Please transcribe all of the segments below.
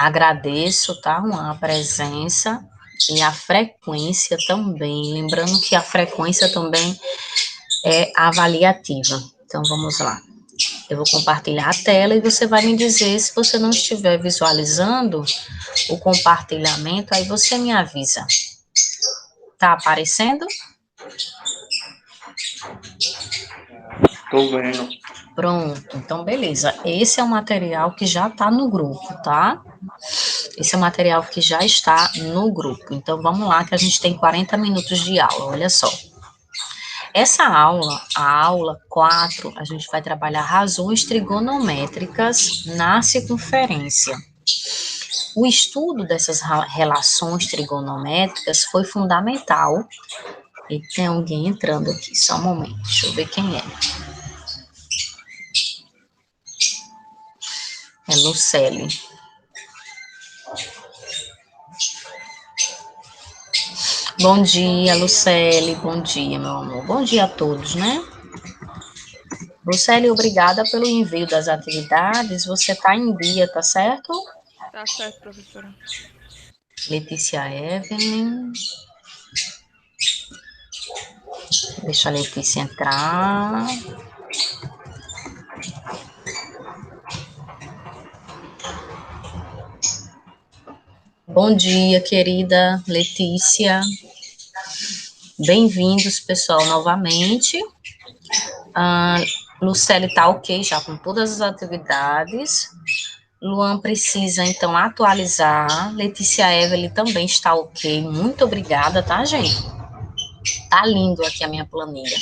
Agradeço, tá, Juan, a presença e a frequência também. Lembrando que a frequência também é avaliativa. Então, vamos lá. Eu vou compartilhar a tela e você vai me dizer se você não estiver visualizando o compartilhamento, aí você me avisa. Tá aparecendo? Tô vendo. Pronto, então beleza. Esse é o material que já está no grupo, tá? Esse é o material que já está no grupo. Então vamos lá, que a gente tem 40 minutos de aula, olha só. Essa aula, a aula 4, a gente vai trabalhar razões trigonométricas na circunferência. O estudo dessas relações trigonométricas foi fundamental. E tem alguém entrando aqui, só um momento, deixa eu ver quem é. É Lucely. Bom dia, Lucely, bom dia, meu amor. Bom dia a todos, né? Lucely, obrigada pelo envio das atividades. Você está em dia, tá certo? Tá certo, professora. Letícia Evelyn. Deixa a Letícia entrar. Bom dia, querida Letícia. Bem-vindos, pessoal, novamente. Lucely está ok já com todas as atividades. Luan precisa, então, atualizar. Letícia Evelyn também está ok. Muito obrigada, tá, gente? Tá lindo aqui a minha planilha.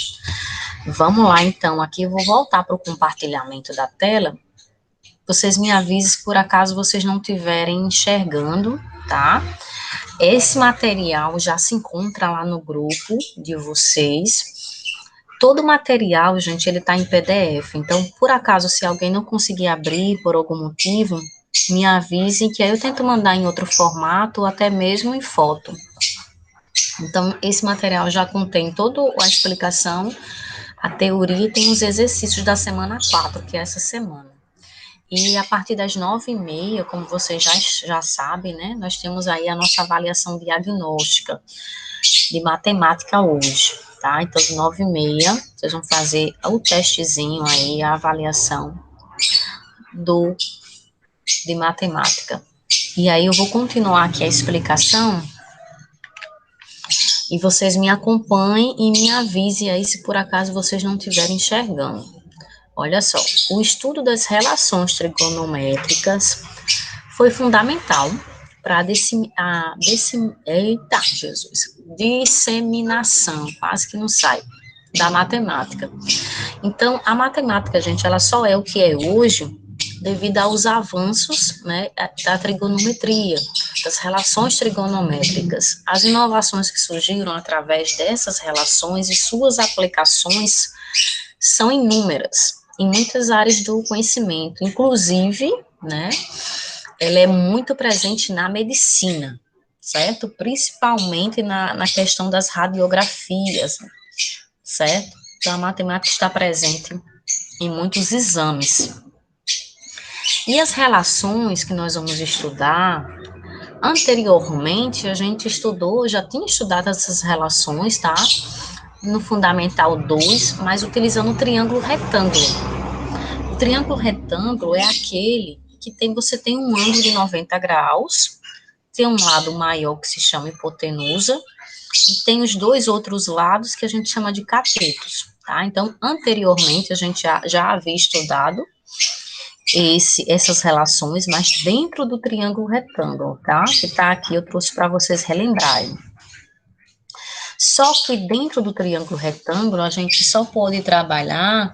Vamos lá, então. Aqui eu vou voltar para o compartilhamento da tela. Vocês me avisem se por acaso vocês não estiverem enxergando, tá? Esse material já se encontra lá no grupo de vocês. Todo o material, gente, ele tá em PDF. Então, por acaso, se alguém não conseguir abrir por algum motivo, me avisem que aí eu tento mandar em outro formato ou até mesmo em foto. Então, esse material já contém toda a explicação, a teoria e tem os exercícios da semana 4, que é essa semana. E a partir das 9h30, como vocês já sabem, né, nós temos aí a nossa avaliação diagnóstica de matemática hoje, tá? Então, de 9h30, vocês vão fazer o testezinho aí, a avaliação de matemática. E aí eu vou continuar aqui a explicação e vocês me acompanhem e me avisem aí se por acaso vocês não estiverem enxergando. Olha só, o estudo das relações trigonométricas foi fundamental para disseminação, quase que não sai, da matemática. Então, a matemática, gente, ela só é o que é hoje devido aos avanços, né, da trigonometria, das relações trigonométricas. As inovações que surgiram através dessas relações e suas aplicações são inúmeras em muitas áreas do conhecimento, inclusive, né, ela é muito presente na medicina, certo? Principalmente na questão das radiografias, certo? Então, a matemática está presente em muitos exames. E as relações que nós vamos estudar, anteriormente a gente estudou, já tinha estudado essas relações, tá? No Fundamental 2, mas utilizando o triângulo retângulo. O triângulo retângulo é aquele que você tem um ângulo de 90 graus, tem um lado maior que se chama hipotenusa, e tem os dois outros lados que a gente chama de catetos, tá? Então, anteriormente, a gente já havia estudado essas relações, mas dentro do triângulo retângulo, tá? Que tá aqui, eu trouxe para vocês relembrarem. Só que dentro do triângulo retângulo, a gente só pode trabalhar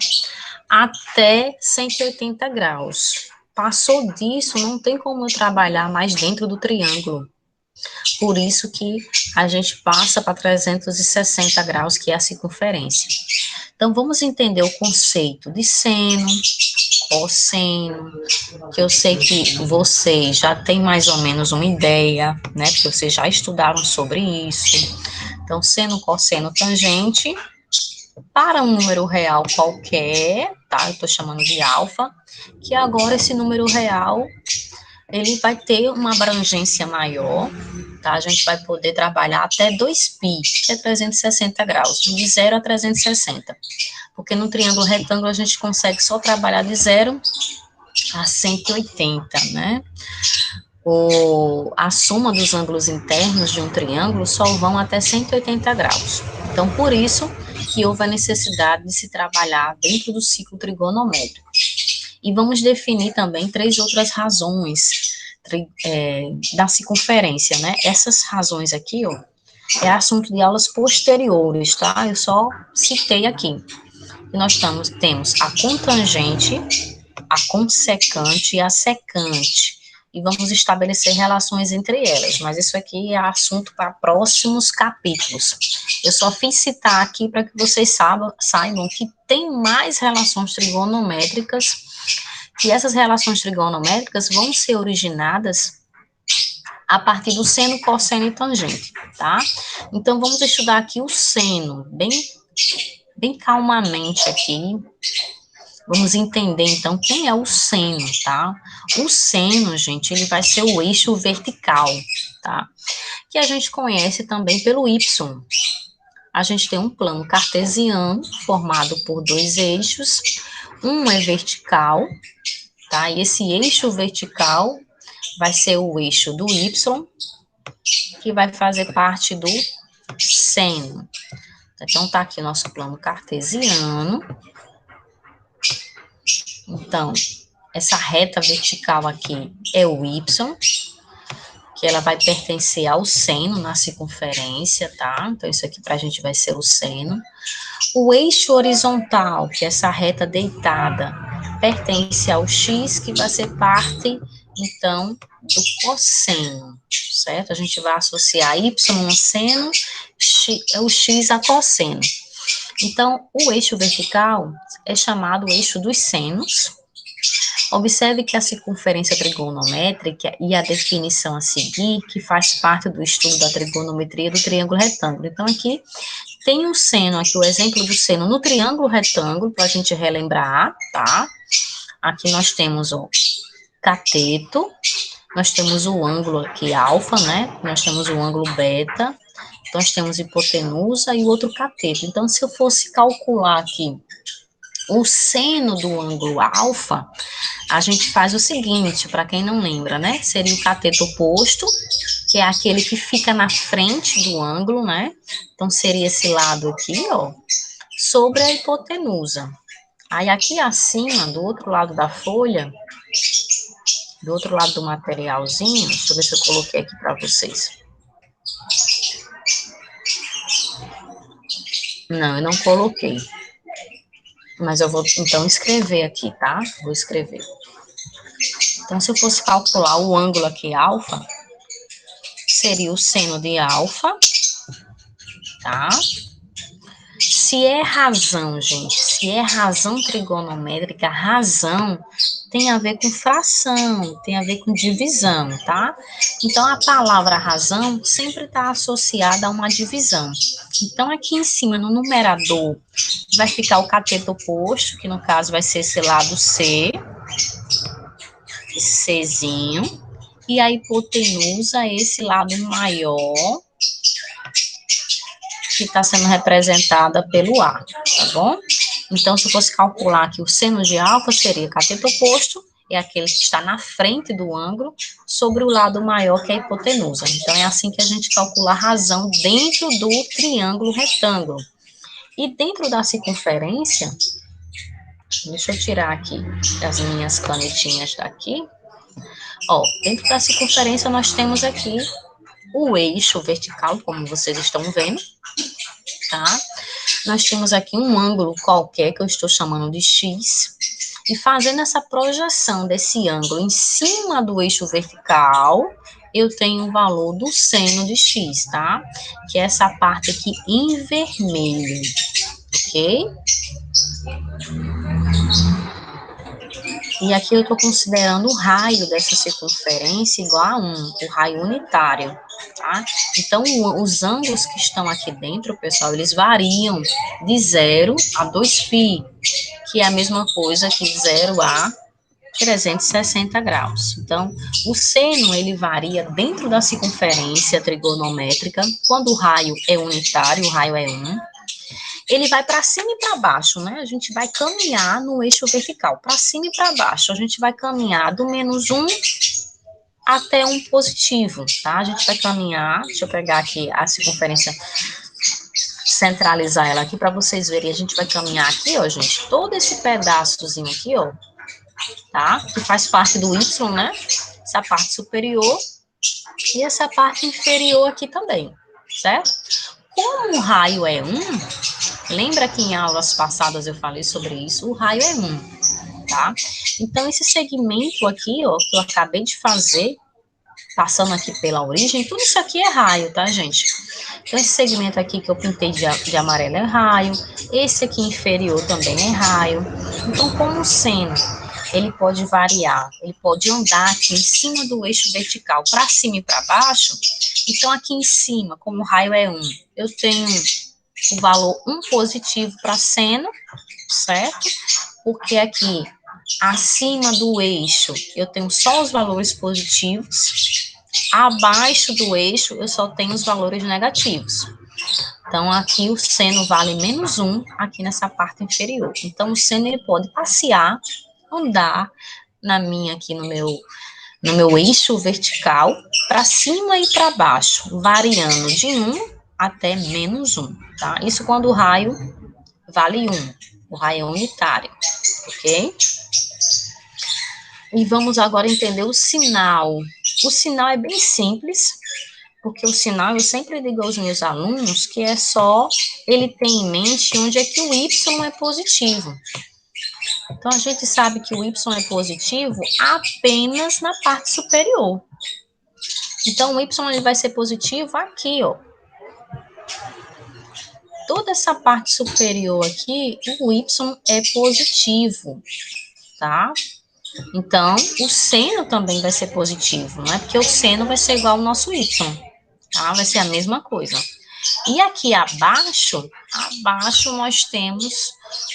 até 180 graus. Passou disso, não tem como eu trabalhar mais dentro do triângulo. Por isso que a gente passa para 360 graus, que é a circunferência. Então, vamos entender o conceito de seno, cosseno, que eu sei que vocês já têm mais ou menos uma ideia, né? Porque vocês já estudaram sobre isso. Então, seno, cosseno, tangente, para um número real qualquer, tá? Eu estou chamando de alfa, que agora esse número real ele vai ter uma abrangência maior, tá? A gente vai poder trabalhar até 2π, que é 360 graus, de 0 a 360. Porque no triângulo retângulo a gente consegue só trabalhar de 0 a 180, né? A soma dos ângulos internos de um triângulo só vão até 180 graus. Então, por isso que houve a necessidade de se trabalhar dentro do ciclo trigonométrico. E vamos definir também 3 outras razões da circunferência, né? Essas razões aqui, ó, é assunto de aulas posteriores, tá? Eu só citei aqui. E nós temos a cotangente, a consecante e a secante. E vamos estabelecer relações entre elas, mas isso aqui é assunto para próximos capítulos. Eu só fiz citar aqui para que vocês saibam que tem mais relações trigonométricas, que essas relações trigonométricas vão ser originadas a partir do seno, cosseno e tangente, tá? Então, vamos estudar aqui o seno, bem calmamente aqui. Vamos entender, então, quem é o seno, tá? O seno, gente, ele vai ser o eixo vertical, tá? Que a gente conhece também pelo Y. A gente tem um plano cartesiano formado por 2 eixos. Um é vertical, tá? E esse eixo vertical vai ser o eixo do Y, que vai fazer parte do seno. Então, tá aqui o nosso plano cartesiano. Então, essa reta vertical aqui é o Y, que ela vai pertencer ao seno na circunferência, tá? Então, isso aqui pra gente vai ser o seno. O eixo horizontal, que é essa reta deitada, pertence ao X, que vai ser parte, então, do cosseno, certo? A gente vai associar Y a seno, o X a cosseno. Então, o eixo vertical é chamado eixo dos senos. Observe que a circunferência trigonométrica e a definição a seguir, que faz parte do estudo da trigonometria do triângulo retângulo. Então, aqui tem o seno, aqui o exemplo do seno no triângulo retângulo, para a gente relembrar, tá? Aqui nós temos o cateto, nós temos o ângulo aqui alfa, né? Nós temos o ângulo beta, nós temos hipotenusa e o outro cateto. Então, se eu fosse calcular aqui o seno do ângulo alfa, a gente faz o seguinte, para quem não lembra, né? Seria o cateto oposto, que é aquele que fica na frente do ângulo, né? Então, seria esse lado aqui, ó, sobre a hipotenusa. Aí, aqui acima, do outro lado da folha, do outro lado do materialzinho, deixa eu ver se eu coloquei aqui para vocês. Não, eu não coloquei. Mas eu vou, então, escrever aqui, tá? Vou escrever. Então, se eu fosse calcular o ângulo aqui, alfa, seria o seno de alfa, tá? Se é razão, gente, se é razão trigonométrica, razão tem a ver com fração, tem a ver com divisão, tá? Então, a palavra razão sempre está associada a uma divisão. Então, aqui em cima, no numerador, vai ficar o cateto oposto, que no caso vai ser esse lado C, esse Czinho, e a hipotenusa, esse lado maior, que está sendo representada pelo A, tá bom? Então, se eu fosse calcular aqui o seno de alfa, seria cateto oposto, é aquele que está na frente do ângulo, sobre o lado maior, que é a hipotenusa. Então, é assim que a gente calcula a razão dentro do triângulo retângulo. E dentro da circunferência, deixa eu tirar aqui as minhas canetinhas daqui. Ó, dentro da circunferência, nós temos aqui o eixo vertical, como vocês estão vendo, tá? Nós temos aqui um ângulo qualquer, que eu estou chamando de X, e fazendo essa projeção desse ângulo em cima do eixo vertical, eu tenho o valor do seno de X, tá? Que é essa parte aqui em vermelho, ok? E aqui eu estou considerando o raio dessa circunferência igual a 1, o raio unitário, tá? Então, os ângulos que estão aqui dentro, pessoal, eles variam de 0 a 2π, que é a mesma coisa que 0 a 360 graus. Então, o seno, ele varia dentro da circunferência trigonométrica. Quando o raio é unitário, o raio é 1, ele vai para cima e para baixo, né? A gente vai caminhar no eixo vertical, para cima e para baixo. A gente vai caminhar do -1 até um positivo, tá? A gente vai caminhar, deixa eu pegar aqui a circunferência, centralizar ela aqui para vocês verem. A gente vai caminhar aqui, ó, gente, todo esse pedaçozinho aqui, ó, tá? Que faz parte do Y, né? Essa parte superior e essa parte inferior aqui também, certo? Como o raio é 1, lembra que em aulas passadas eu falei sobre isso? O raio é 1, tá? Então, esse segmento aqui, ó, que eu acabei de fazer, passando aqui pela origem, tudo isso aqui é raio, tá, gente? Então, esse segmento aqui que eu pintei de amarelo é raio, esse aqui inferior também é raio. Então, como o seno, ele pode variar, ele pode andar aqui em cima do eixo vertical, para cima e para baixo. Então, aqui em cima, como o raio é 1, eu tenho o valor 1 positivo para seno, certo? Porque aqui, acima do eixo, eu tenho só os valores positivos. Abaixo do eixo, eu só tenho os valores negativos. Então, aqui o seno vale -1, aqui nessa parte inferior. Então, o seno, ele pode passear, andar aqui no meu eixo vertical, para cima e para baixo, variando de 1 até -1, tá? Isso quando o raio vale 1, o raio é unitário, ok? E vamos agora entender o sinal. O sinal é bem simples, porque o sinal, eu sempre digo aos meus alunos que é só ele ter em mente onde é que o Y é positivo. Então, a gente sabe que o Y é positivo apenas na parte superior. Então, o Y ele vai ser positivo aqui, ó. Toda essa parte superior aqui, o Y é positivo, tá? Então, o seno também vai ser positivo, não é? Porque o seno vai ser igual ao nosso Y, tá? Vai ser a mesma coisa. E aqui abaixo nós temos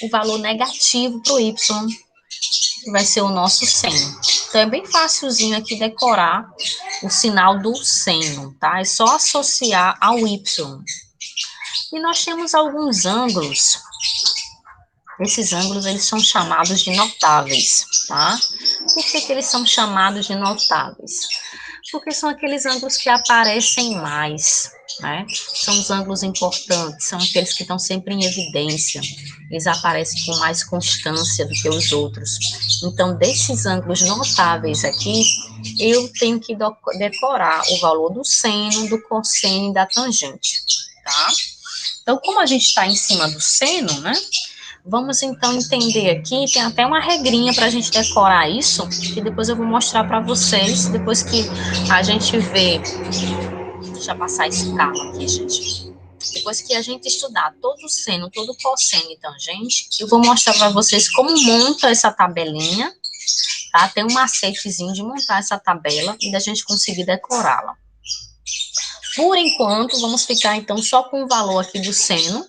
o valor negativo para o Y, que vai ser o nosso seno. Então, é bem facilzinho aqui decorar o sinal do seno, tá? É só associar ao Y. E nós temos alguns ângulos. Esses ângulos, eles são chamados de notáveis, tá? Por que eles são chamados de notáveis? Porque são aqueles ângulos que aparecem mais, né? São os ângulos importantes, são aqueles que estão sempre em evidência. Eles aparecem com mais constância do que os outros. Então, desses ângulos notáveis aqui, eu tenho que decorar o valor do seno, do cosseno e da tangente, tá? Então, como a gente está em cima do seno, né? Vamos então entender aqui, tem até uma regrinha para a gente decorar isso, que depois eu vou mostrar para vocês, depois que a gente vê. Deixa eu passar esse carro aqui, gente. Depois que a gente estudar todo o seno, todo o cosseno e tangente, eu vou mostrar para vocês como monta essa tabelinha, tá? Tem um macetezinho de montar essa tabela e da gente conseguir decorá-la. Por enquanto, vamos ficar então só com o valor aqui do seno.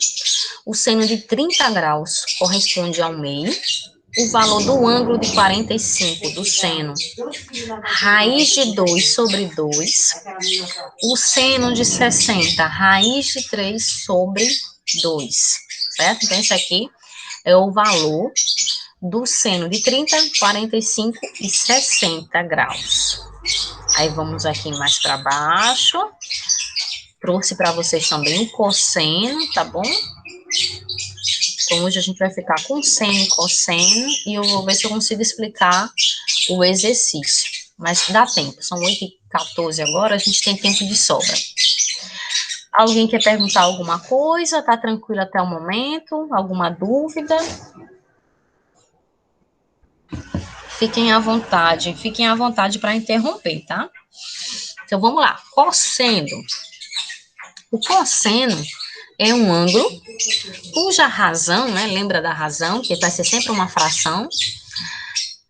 O seno de 30 graus corresponde ao meio. O valor do ângulo de 45 do seno, raiz de 2 sobre 2. O seno de 60, raiz de 3 sobre 2. Certo? Então, esse aqui é o valor do seno de 30, 45 e 60 graus. Aí, vamos aqui mais para baixo. Trouxe para vocês também o cosseno, tá bom? Então, hoje a gente vai ficar com seno e cosseno, e eu vou ver se eu consigo explicar o exercício. Mas dá tempo, são 8h14 agora, a gente tem tempo de sobra. Alguém quer perguntar alguma coisa? Tá tranquilo até o momento? Alguma dúvida? Fiquem à vontade para interromper, tá? Então, vamos lá. Cosseno. O cosseno é um ângulo cuja razão, né, lembra da razão, que vai ser sempre uma fração.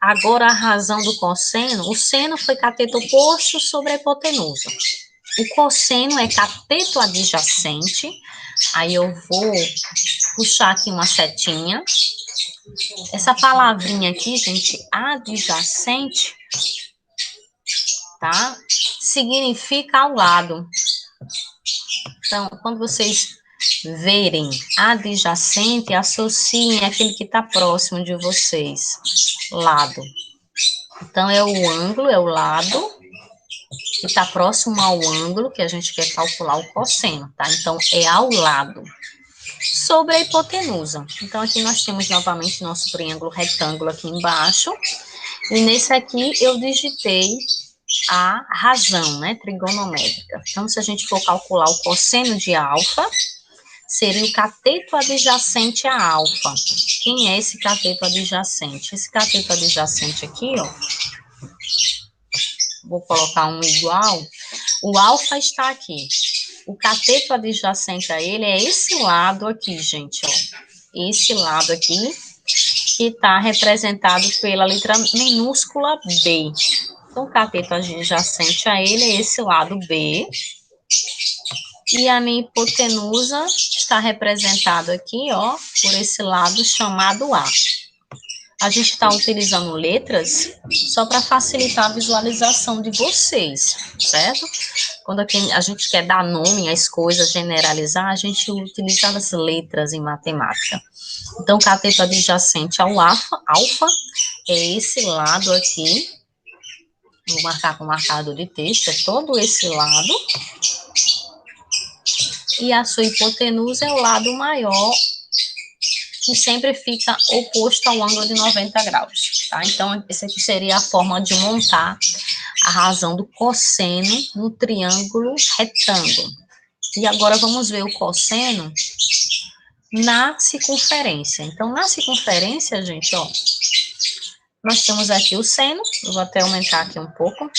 Agora, a razão do cosseno, o seno foi cateto oposto sobre a hipotenusa. O cosseno é cateto adjacente. Aí eu vou puxar aqui uma setinha, Essa palavrinha aqui, gente, adjacente, tá? Significa ao lado. Então, quando vocês verem adjacente, associem aquele que está próximo de vocês, lado. Então, é o ângulo, é o lado, que está próximo ao ângulo que a gente quer calcular o cosseno, tá? Então, é ao lado. Sobre a hipotenusa. Então, aqui nós temos novamente nosso triângulo retângulo aqui embaixo. E nesse aqui eu digitei a razão, né, trigonométrica. Então, se a gente for calcular o cosseno de alfa, seria o cateto adjacente a alfa. Quem é esse cateto adjacente? Esse cateto adjacente aqui, ó, vou colocar um igual, o alfa está aqui. O cateto adjacente a ele é esse lado aqui, gente, ó. Esse lado aqui, que está representado pela letra minúscula B. Então, o cateto adjacente a ele é esse lado B. E a minha hipotenusa está representada aqui, ó, por esse lado chamado A. A gente está utilizando letras só para facilitar a visualização de vocês, certo? Quando a gente quer dar nome às coisas, generalizar, a gente utiliza as letras em matemática. Então, o cateto adjacente ao alfa é esse lado aqui. Vou marcar com marcador de texto, é todo esse lado. E a sua hipotenusa é o lado maior, que sempre fica oposto ao ângulo de 90 graus, tá? Então, essa aqui seria a forma de montar a razão do cosseno no triângulo retângulo. E agora vamos ver o cosseno na circunferência. Então, na circunferência, gente, ó, nós temos aqui o seno, eu vou até aumentar aqui um pouco.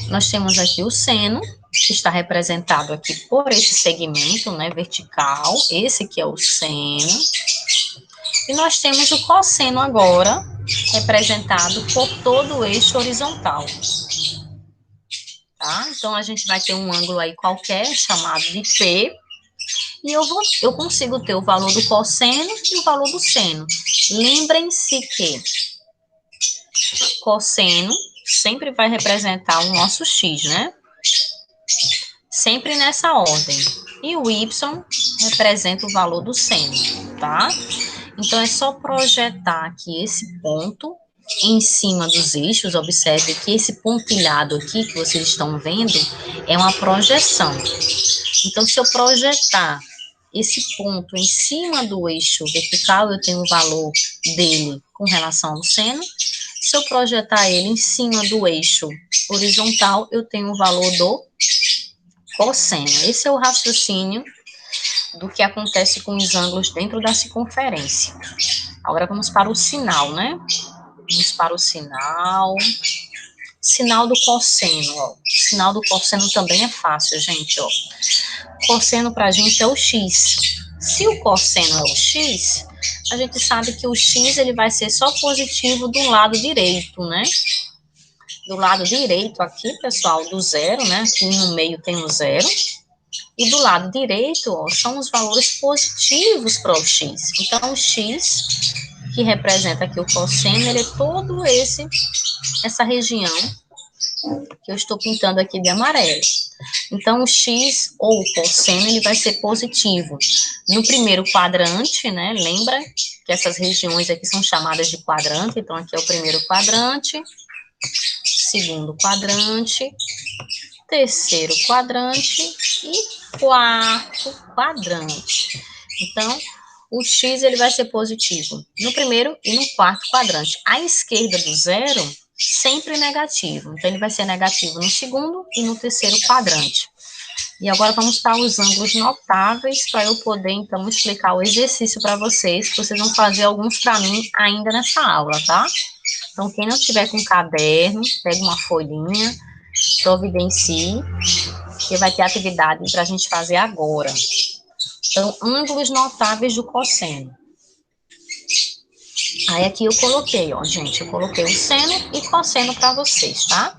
Nós temos aqui o seno, que está representado aqui por esse segmento, né, vertical, esse que é o seno. E nós temos o cosseno agora, representado por todo o eixo horizontal. Tá? Então, a gente vai ter um ângulo aí qualquer, chamado de P, e eu consigo ter o valor do cosseno e o valor do seno. Lembrem-se que cosseno sempre vai representar o nosso x, né? Sempre nessa ordem. E o y representa o valor do seno, tá? Então, é só projetar aqui esse ponto em cima dos eixos. Observe que esse pontilhado aqui que vocês estão vendo é uma projeção. Então, se eu projetar esse ponto em cima do eixo vertical, eu tenho o valor dele com relação ao seno. Se eu projetar ele em cima do eixo horizontal, eu tenho o valor do cosseno. Esse é o raciocínio do que acontece com os ângulos dentro da circunferência. Agora vamos para o sinal, né? Vamos para o sinal. Sinal do cosseno, ó. Sinal do cosseno também é fácil, gente, ó. Cosseno para a gente é o x. Se o cosseno é o x, a gente sabe que o x ele vai ser só positivo do lado direito, né? Do lado direito aqui, pessoal, do zero, né? Aqui no meio tem o zero. E do lado direito, ó, são os valores positivos para o x. Então, o x, que representa aqui o cosseno, ele é todo essa região que eu estou pintando aqui de amarelo. Então, o x ou o cosseno, ele vai ser positivo no primeiro quadrante, né? Lembra que essas regiões aqui são chamadas de quadrante. Então, aqui é o primeiro quadrante, segundo quadrante, terceiro quadrante e quarto quadrante. Então, o x ele vai ser positivo no primeiro e no quarto quadrante. À esquerda do zero, sempre negativo. Então, ele vai ser negativo no segundo e no terceiro quadrante. E agora vamos para os ângulos notáveis, para eu poder, então, explicar o exercício para vocês, que vocês vão fazer alguns para mim ainda nessa aula, tá? Então, quem não tiver com caderno, pega uma folhinha, providencie, que vai ter atividade para a gente fazer agora. Então, ângulos notáveis do cosseno. Aí aqui eu coloquei, ó, gente, eu coloquei o seno e cosseno para vocês, tá?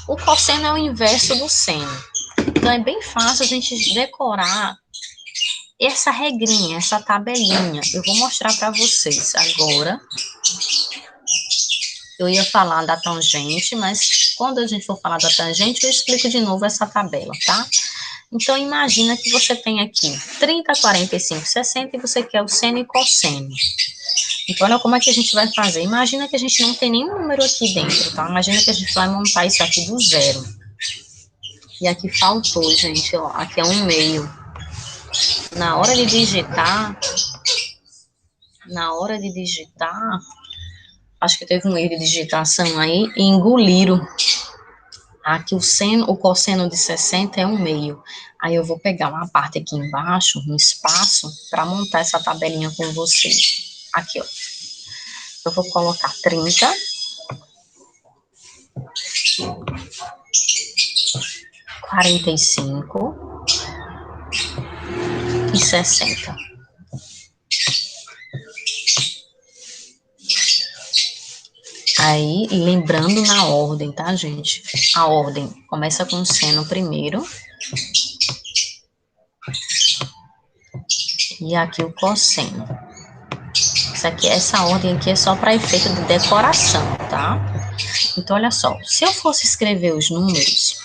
O cosseno é o inverso do seno. Então, é bem fácil a gente decorar essa regrinha, essa tabelinha, eu vou mostrar para vocês agora. Eu ia falar da tangente, mas quando a gente for falar da tangente, eu explico de novo essa tabela, tá? Então, imagina que você tem aqui 30, 45, 60 e você quer o seno e cosseno. Então, olha como é que a gente vai fazer. Imagina que a gente não tem nenhum número aqui dentro, tá? Imagina que a gente vai montar isso aqui do zero. E aqui faltou, gente, ó. Aqui é um meio. Na hora de digitar, acho que teve um erro de digitação aí, e engoliram. Aqui o cosseno de 60 é um meio. Aí eu vou pegar uma parte aqui embaixo, um espaço, para montar essa tabelinha com vocês. Aqui, ó. Eu vou colocar 30, 45 e 60. Aí, lembrando na ordem, tá, gente? A ordem começa com o seno primeiro. E aqui o cosseno. Essa ordem aqui é só para efeito de decoração, tá? Então, olha só. Se eu fosse escrever os números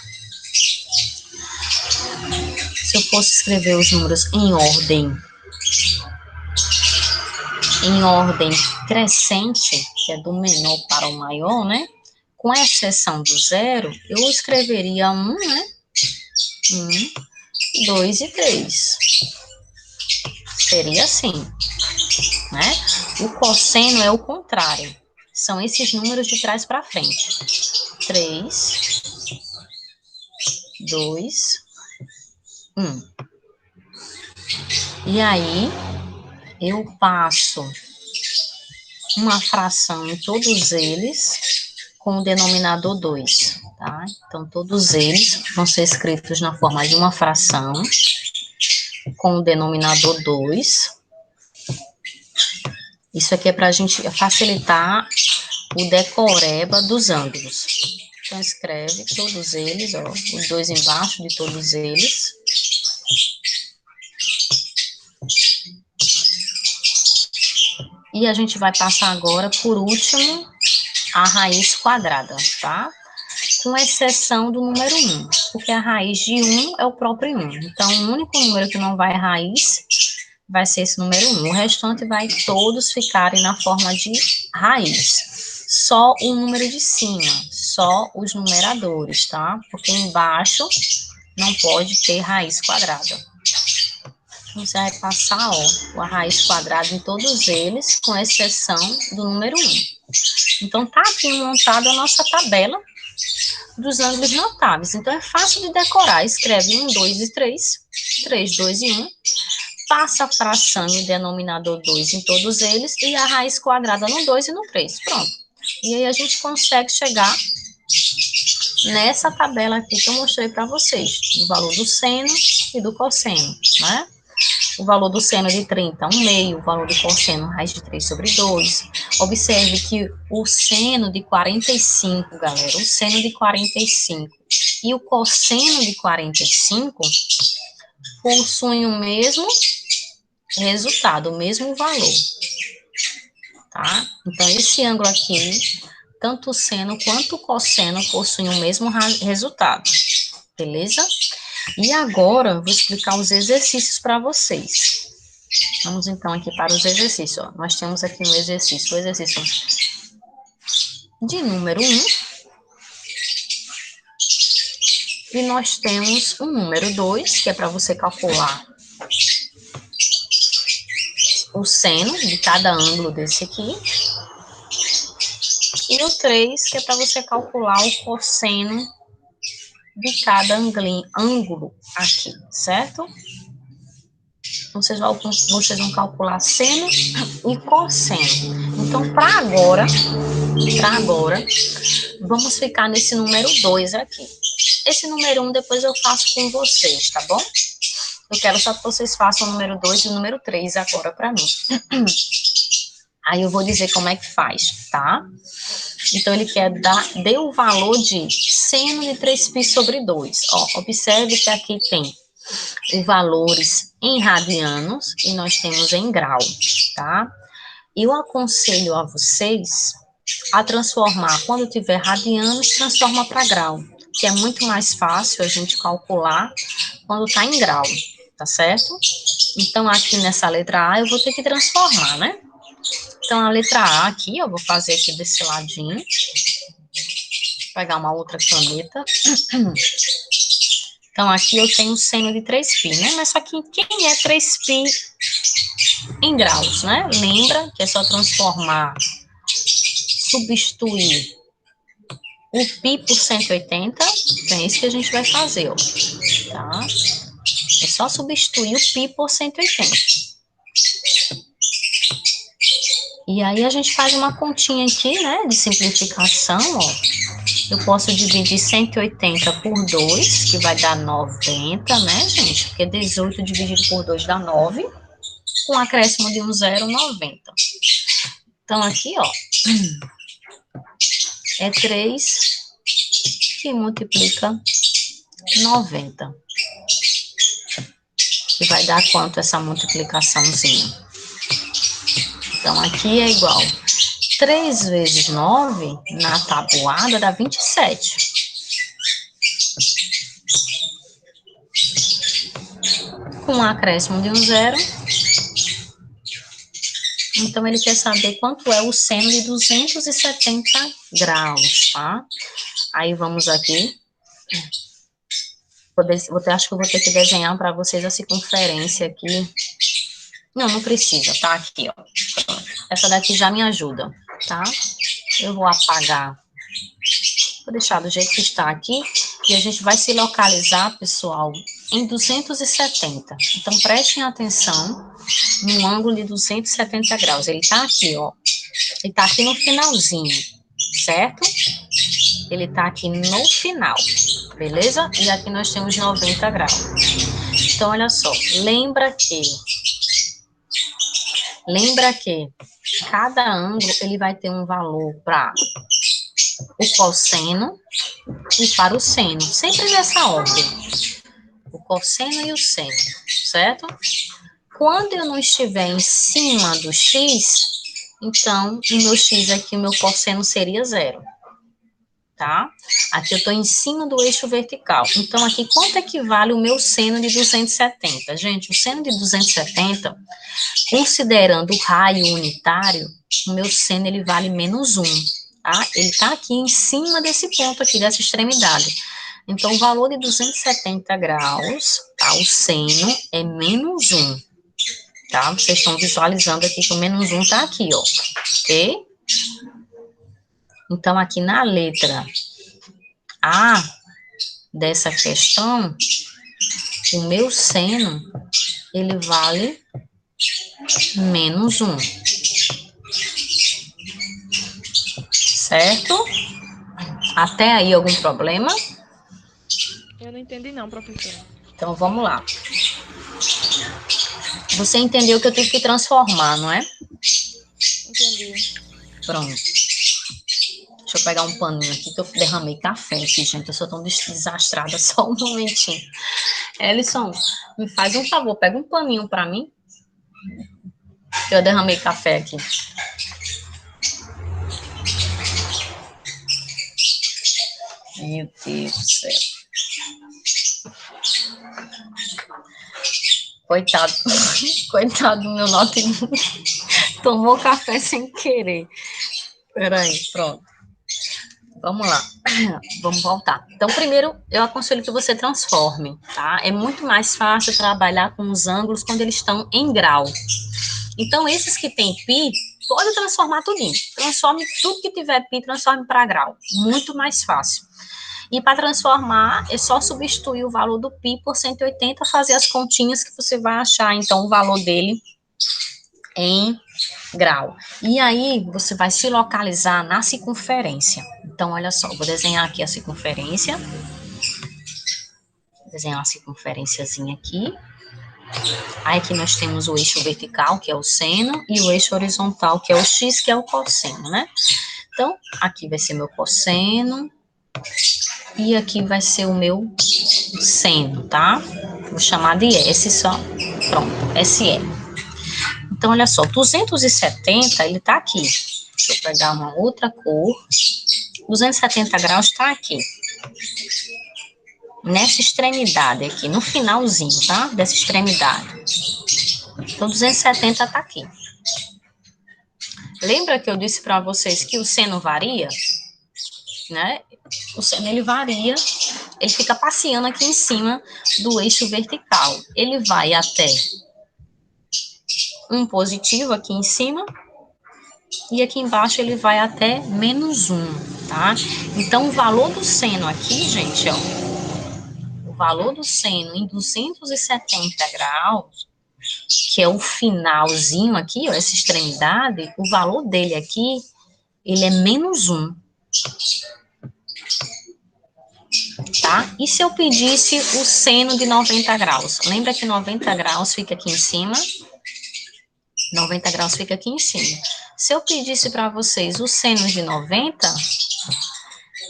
em ordem crescente, que é do menor para o maior, né? Com exceção do zero, eu escreveria 1, né? 1, 2 e 3. Seria assim, né? O cosseno é o contrário. São esses números de trás para frente. 3, 2, 1. E aí, eu passo uma fração em todos eles com o denominador 2, tá? Então, todos eles vão ser escritos na forma de uma fração com o denominador 2. Isso aqui é para a gente facilitar o decoreba dos ângulos. Então, escreve todos eles, ó, os 2 embaixo de todos eles. E a gente vai passar agora, por último, a raiz quadrada, tá? Com exceção do número 1, porque a raiz de 1 é o próprio 1. Então, o único número que não vai raiz vai ser esse número 1. O restante vai todos ficarem na forma de raiz. Só o número de cima, só os numeradores, tá? Porque embaixo não pode ter raiz quadrada. Você vai passar, ó, a raiz quadrada em todos eles, com exceção do número 1. Então, tá aqui montada a nossa tabela dos ângulos notáveis. Então, é fácil de decorar. Escreve 1, 2 e 3, 3, 2 e 1. Passa a fração e o denominador 2 em todos eles e a raiz quadrada no 2 e no 3. Pronto. E aí, a gente consegue chegar nessa tabela aqui que eu mostrei para vocês, do valor do seno e do cosseno, né? O valor do seno de 30, 1 meio, o valor do cosseno, raiz de 3 sobre 2. Observe que o seno de 45, galera, o seno de 45 e o cosseno de 45 possuem o mesmo resultado, o mesmo valor, tá? Então, esse ângulo aqui, tanto o seno quanto o cosseno possuem o mesmo resultado, beleza? E agora, eu vou explicar os exercícios para vocês. Vamos, então, aqui para os exercícios. Ó. Nós temos aqui o exercício de número 1. E nós temos o número 2, que é para você calcular o seno de cada ângulo desse aqui. E o 3, que é para você calcular o cosseno de cada ângulo aqui, certo? Vocês vão calcular seno e cosseno. Então, para agora, vamos ficar nesse número 2 aqui. Esse número 1 depois eu faço com vocês, tá bom? Eu quero só que vocês façam o número 2 e o número 3 agora para mim. Aí eu vou dizer como é que faz, tá? Então, ele dê o valor de seno de 3π sobre 2. Ó, observe que aqui tem os valores em radianos e nós temos em grau, tá? Eu aconselho a vocês a transformar, quando tiver radianos, transforma para grau, que é muito mais fácil a gente calcular quando está em grau, tá certo? Então, aqui nessa letra A, eu vou ter que transformar, né? Então, a letra A aqui, eu vou fazer aqui desse ladinho. Vou pegar uma outra caneta. Então, aqui eu tenho seno de 3π, né? Mas só que quem é 3π em graus, né? Lembra que é só transformar, substituir o π por 180, então é isso que a gente vai fazer, ó, tá? É só substituir o π por 180. E aí a gente faz uma continha aqui, né, de simplificação, ó. Eu posso dividir 180 por 2, que vai dar 90, né, gente? Porque 18 dividido por 2 dá 9, com acréscimo de um zero, 90. Então, aqui, ó, é 3 que multiplica 90. Que vai dar quanto essa multiplicaçãozinha? Então, aqui é igual 3 vezes 9, na tabuada, dá 27. Com um acréscimo de um zero. Então, ele quer saber quanto é o seno de 270 graus, tá? Aí, vamos aqui. Acho que eu vou ter que desenhar para vocês a circunferência aqui. Não precisa, tá? Aqui, ó. Essa daqui já me ajuda, tá? Eu vou apagar. Vou deixar do jeito que está aqui. E a gente vai se localizar, pessoal, em 270. Então, prestem atenção no ângulo de 270 graus. Ele tá aqui, ó. Ele tá aqui no finalzinho, certo? Ele tá aqui no final, beleza? E aqui nós temos 90 graus. Então, olha só. Lembra que cada ângulo, ele vai ter um valor para o cosseno e para o seno. Sempre nessa ordem. O cosseno e o seno, certo? Quando eu não estiver em cima do x, então, o meu x aqui, o meu cosseno seria zero. Tá? Aqui eu estou em cima do eixo vertical. Então, aqui, quanto equivale o meu seno de 270? Gente, o seno de 270, considerando o raio unitário, o meu seno, ele vale menos 1, tá? Ele está aqui em cima desse ponto aqui, dessa extremidade. Então, o valor de 270 graus, tá? O seno é menos 1, tá? Vocês estão visualizando aqui que o menos 1 está aqui, ó, ok? Então, aqui na letra A dessa questão, o meu seno, ele vale menos 1. Certo? Até aí, algum problema? Eu não entendi não, professora. Então, vamos lá. Você entendeu que eu tive que transformar, não é? Entendi. Pronto. Deixa eu pegar um paninho aqui, que eu derramei café aqui, gente. Eu sou tão desastrada, só um momentinho. Ellison, me faz um favor, pega um paninho pra mim. Eu derramei café aqui. Meu Deus do céu. Coitado. Coitado do meu notebook. Tomou café sem querer. Peraí, pronto. Vamos lá. Vamos voltar. Então, primeiro, eu aconselho que você transforme, tá? É muito mais fácil trabalhar com os ângulos quando eles estão em grau. Então, esses que tem π, pode transformar tudinho. Transforme tudo que tiver π, transforme para grau. Muito mais fácil. E para transformar, é só substituir o valor do π por 180, fazer as continhas que você vai achar, então, o valor dele em grau. E aí, você vai se localizar na circunferência. Então, olha só, vou desenhar aqui a circunferência. Vou desenhar uma circunferênciazinha aqui. Aí aqui nós temos o eixo vertical, que é o seno, e o eixo horizontal, que é o x, que é o cosseno, né? Então, aqui vai ser meu cosseno, e aqui vai ser o meu seno, tá? Vou chamar de S só. Pronto, SE. Então, olha só, 270, ele tá aqui. Deixa eu pegar uma outra cor. 270 graus tá aqui. Nessa extremidade aqui, no finalzinho, tá? Dessa extremidade. Então, 270 tá aqui. Lembra que eu disse para vocês que o seno varia? Né? O seno, ele varia, ele fica passeando aqui em cima do eixo vertical. Ele vai até um positivo aqui em cima, e aqui embaixo ele vai até -1, tá? Então, o valor do seno aqui, gente, ó, o valor do seno em 270 graus, que é o finalzinho aqui, ó, essa extremidade, o valor dele aqui, ele é -1. Tá? E se eu pedisse o seno de 90 graus? Lembra que 90 graus fica aqui em cima? 90 graus fica aqui em cima. Se eu pedisse para vocês o seno de 90,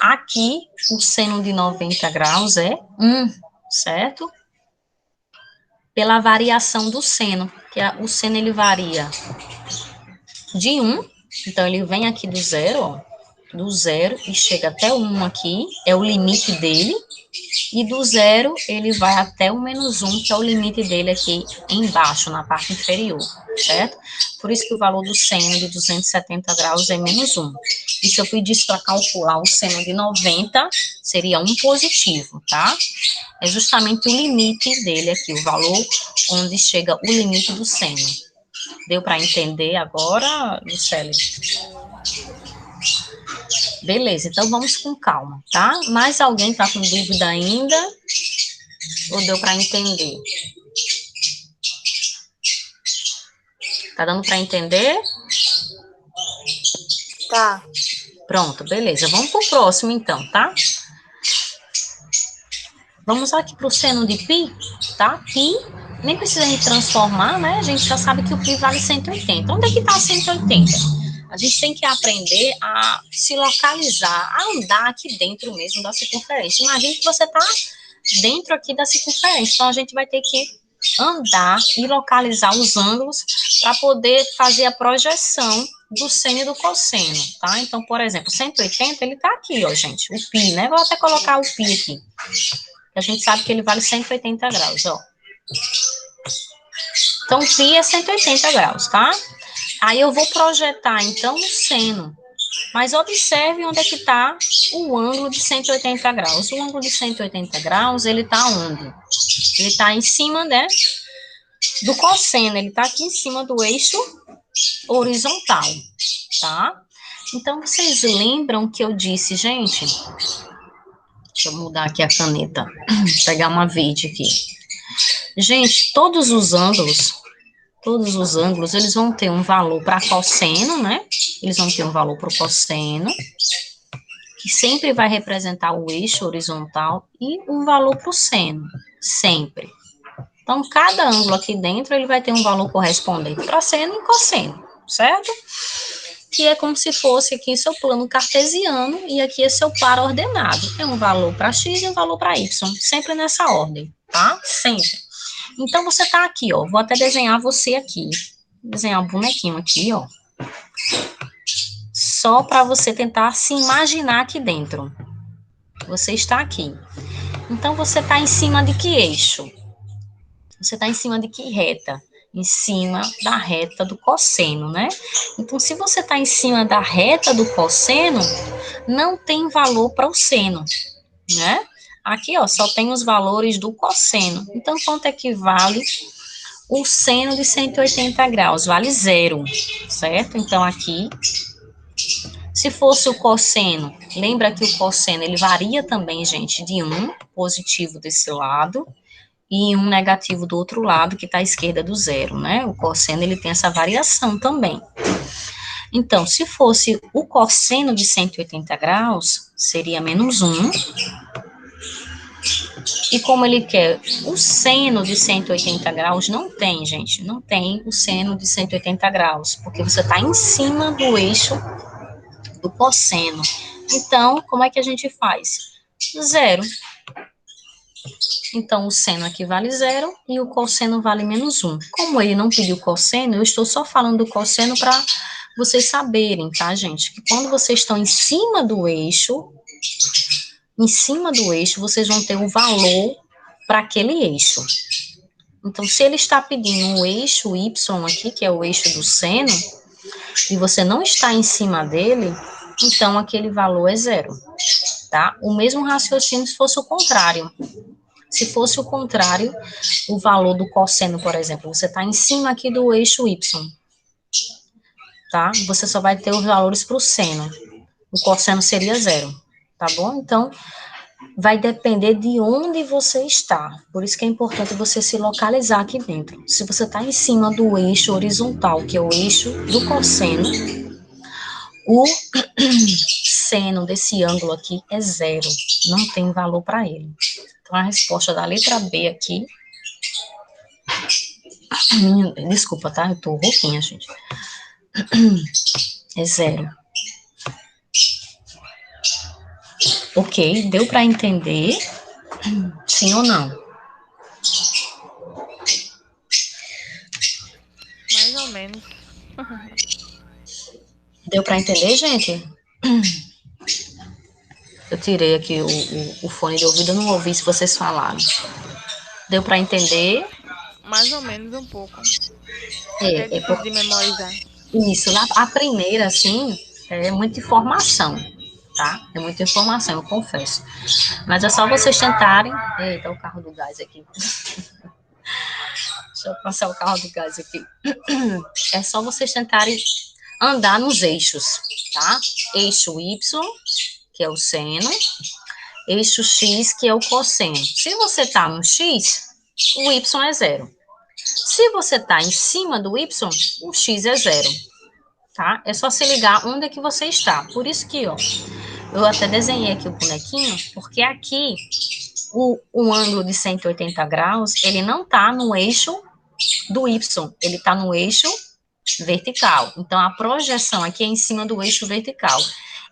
aqui o seno de 90 graus é 1, certo? Pela variação do seno, que o seno ele varia de 1, então ele vem aqui do zero, ó, do zero e chega até o 1 aqui, é o limite dele. E do zero, ele vai até o -1, que é o limite dele aqui embaixo, na parte inferior, certo? Por isso que o valor do seno de 270 graus é -1. E se eu pedisse para calcular o seno de 90, seria 1 positivo, tá? É justamente o limite dele aqui, o valor onde chega o limite do seno. Deu para entender agora, Lucélia? Beleza, então vamos com calma, tá? Mais alguém tá com dúvida ainda? Ou deu para entender? Tá dando para entender? Tá. Pronto, beleza. Vamos pro próximo então, tá? Vamos aqui pro seno de π, tá? Π, nem precisa gente transformar, né? A gente já sabe que o π vale 180. Onde é que tá 180? A gente tem que aprender a se localizar, a andar aqui dentro mesmo da circunferência. Imagine que você está dentro aqui da circunferência, então a gente vai ter que andar e localizar os ângulos para poder fazer a projeção do seno e do cosseno, tá? Então, por exemplo, 180, ele está aqui, ó, gente, o π, né? Vou até colocar o π aqui. A gente sabe que ele vale 180 graus, ó. Então, o π é 180 graus, tá? Aí eu vou projetar, então, o seno. Mas observe onde é que está o ângulo de 180 graus. O ângulo de 180 graus, ele está onde? Ele está em cima, né, do cosseno. Ele está aqui em cima do eixo horizontal, tá? Então, vocês lembram que eu disse, gente? Deixa eu mudar aqui a caneta. Pegar uma verde aqui. Gente, todos os ângulos, eles vão ter um valor para cosseno, né? Eles vão ter um valor para o cosseno, que sempre vai representar o eixo horizontal, e um valor para o seno, sempre. Então, cada ângulo aqui dentro, ele vai ter um valor correspondente para seno e cosseno, certo? Que é como se fosse aqui seu plano cartesiano, e aqui é seu par ordenado. É um valor para x e um valor para y, sempre nessa ordem, tá? Sempre. Então, você tá aqui, ó, vou até desenhar você aqui, desenhar um bonequinho aqui, ó, só para você tentar se imaginar aqui dentro. Você está aqui. Então, você está em cima de que eixo? Você está em cima de que reta? Em cima da reta do cosseno, né? Então, se você está em cima da reta do cosseno, não tem valor para o seno, né? Aqui, ó, só tem os valores do cosseno. Então, quanto equivale o seno de 180 graus? Vale 0, certo? Então, aqui, se fosse o cosseno, lembra que o cosseno, ele varia também, gente, de 1 positivo desse lado e 1 negativo do outro lado, que está à esquerda do 0, né? O cosseno, ele tem essa variação também. Então, se fosse o cosseno de 180 graus, seria -1. E como ele quer o seno de 180 graus, não tem, gente, não tem o seno de 180 graus, porque você está em cima do eixo do cosseno. Então, como é que a gente faz? 0. Então, o seno aqui vale 0 e o cosseno vale -1. Como ele não pediu cosseno, eu estou só falando do cosseno para vocês saberem, tá, gente? Que quando vocês estão em cima do eixo, vocês vão ter o valor para aquele eixo. Então, se ele está pedindo o eixo Y aqui, que é o eixo do seno, e você não está em cima dele, então aquele valor é 0, tá? O mesmo raciocínio se fosse o contrário. Se fosse o contrário, o valor do cosseno, por exemplo, você está em cima aqui do eixo Y, tá? Você só vai ter os valores para o seno. O cosseno seria 0, tá bom? Então, vai depender de onde você está. Por isso que é importante você se localizar aqui dentro. Se você está em cima do eixo horizontal, que é o eixo do cosseno, o seno desse ângulo aqui é 0. Não tem valor para ele. Então, a resposta da letra B aqui... Desculpa, tá? Eu tô rouquinha, gente. É 0. Ok, deu para entender? Sim ou não? Mais ou menos. Deu para entender, gente? Eu tirei aqui o fone de ouvido, eu não ouvi se vocês falaram. Deu para entender? Mais ou menos um pouco. É É difícil de memorizar. isso. A primeira, assim, é muita informação, tá? É muita informação, eu confesso. Mas é só vocês tentarem... Eita, o carro do gás aqui. Deixa eu passar o carro do gás aqui. É só vocês tentarem andar nos eixos, tá? Eixo Y, que é o seno, eixo X, que é o cosseno. Se você tá no X, o Y é 0. Se você tá em cima do Y, o X é 0, tá? É só se ligar onde é que você está. Por isso que, ó, eu até desenhei aqui o bonequinho, porque aqui o ângulo de 180 graus, ele não tá no eixo do Y, ele tá no eixo vertical. Então, a projeção aqui é em cima do eixo vertical.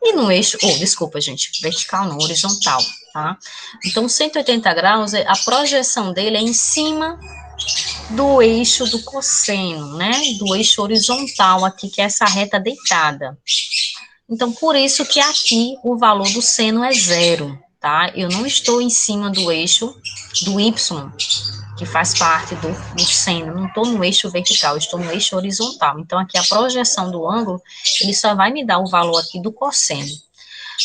E no eixo, desculpa, gente, vertical não, horizontal, tá? Então, 180 graus, a projeção dele é em cima do eixo do cosseno, né? Do eixo horizontal aqui, que é essa reta deitada. Então, por isso que aqui o valor do seno é 0, tá? Eu não estou em cima do eixo do Y, que faz parte do seno, não estou no eixo vertical, estou no eixo horizontal. Então, aqui a projeção do ângulo, ele só vai me dar o valor aqui do cosseno.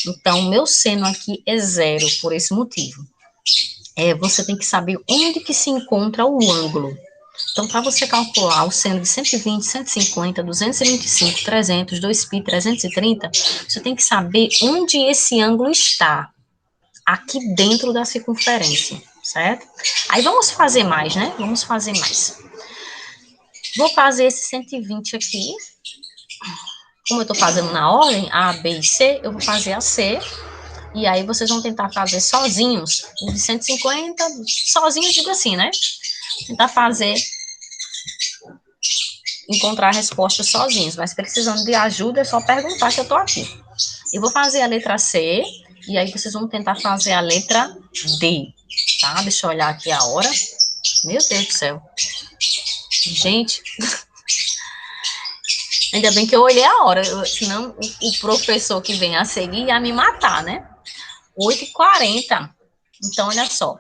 Então, o meu seno aqui é 0, por esse motivo. Você tem que saber onde que se encontra o ângulo. Então, para você calcular o seno de 120, 150, 225, 300, 2π, 330, você tem que saber onde esse ângulo está, aqui dentro da circunferência, certo? Aí vamos fazer mais, né? Vamos fazer mais. Vou fazer esse 120 aqui. Como eu estou fazendo na ordem, A, B e C, eu vou fazer a C. E aí vocês vão tentar fazer sozinhos, o de 150, sozinhos, digo assim, né? Tentar fazer, encontrar a resposta sozinhos, mas precisando de ajuda é só perguntar que eu tô aqui. Eu vou fazer a letra C, e aí vocês vão tentar fazer a letra D, tá? Deixa eu olhar aqui a hora. Meu Deus do céu. Gente, ainda bem que eu olhei a hora, senão o professor que vem a seguir ia me matar, né? 8h40. Então, olha só.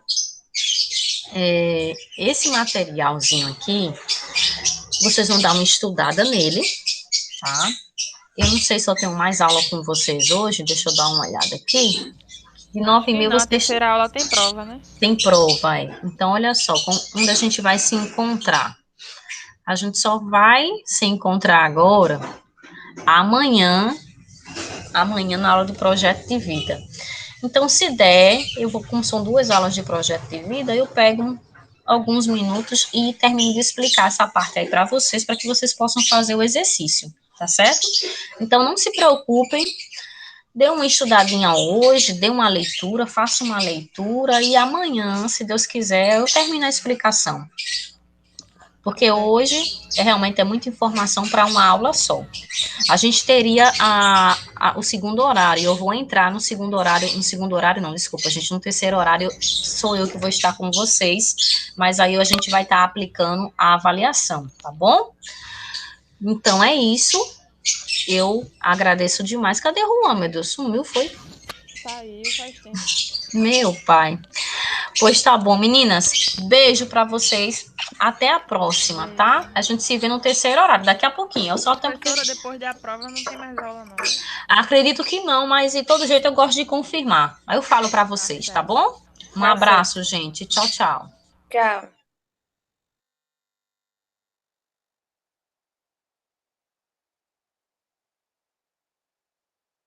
Esse materialzinho aqui, vocês vão dar uma estudada nele, tá? Eu não sei se eu tenho mais aula com vocês hoje, deixa eu dar uma olhada aqui. De 9h30 Na vocês... terceira aula tem prova, né? Tem prova, Então, olha só, onde a gente vai se encontrar. A gente só vai se encontrar agora, amanhã na aula do projeto de vida. Então, se der, como são 2 aulas de projeto de vida, eu pego alguns minutos e termino de explicar essa parte aí para vocês que vocês possam fazer o exercício, tá certo? Então, não se preocupem, dê uma estudadinha hoje, dê uma leitura, faça uma leitura e amanhã, se Deus quiser, eu termino a explicação. Porque hoje realmente é muita informação para uma aula só. A gente teria o segundo horário. Eu vou entrar no segundo horário. No segundo horário, não, desculpa, gente. No terceiro horário sou eu que vou estar com vocês. Mas aí a gente vai estar aplicando a avaliação, tá bom? Então é isso. Eu agradeço demais. Cadê o Juan, meu Deus? Sumiu, foi? Saiu faz tempo. Meu pai. Pois tá bom, meninas. Beijo pra vocês. Até a próxima, tá? A gente se vê no terceiro horário, daqui a pouquinho. Eu só tenho que... Professora, depois da prova não tem mais aula, não. Acredito que não, mas de todo jeito eu gosto de confirmar. Aí eu falo pra vocês, tá bom? Um abraço, gente. Tchau, tchau. Tchau.